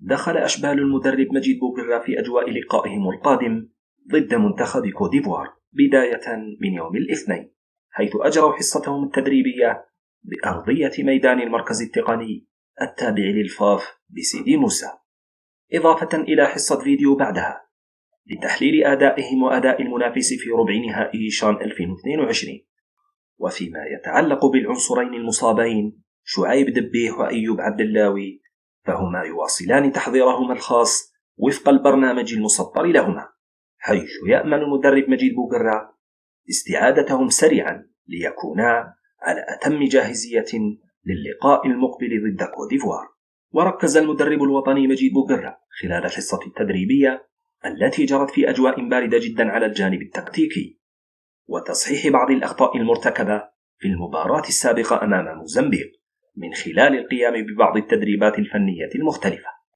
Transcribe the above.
دخل أشبال المدرب مجيد بوغرا في أجواء لقائهم القادم ضد منتخب كوت ديفوار بداية من يوم الاثنين، حيث أجروا حصتهم التدريبية بأرضية ميدان المركز التقني التابع للفاف بسيدي موسى، إضافة إلى حصة فيديو بعدها لتحليل أدائهم وأداء المنافس في ربع نهائي شان 2022. وفيما يتعلق بالعنصرين المصابين شعيب دبيح وأيوب عبد اللاوي، فهما يواصلان تحضيرهما الخاص وفق البرنامج المسطر لهما، حيث يأمل المدرب مجيد بوغرا استعادتهم سريعا ليكونا على أتم جاهزية للقاء المقبل ضد كوت ديفوار. وركز المدرب الوطني مجيد بوغرا خلال الحصة التدريبية التي جرت في أجواء باردة جدا على الجانب التكتيكي وتصحيح بعض الأخطاء المرتكبة في المباراة السابقة أمام موزمبيق من خلال القيام ببعض التدريبات الفنية المختلفة.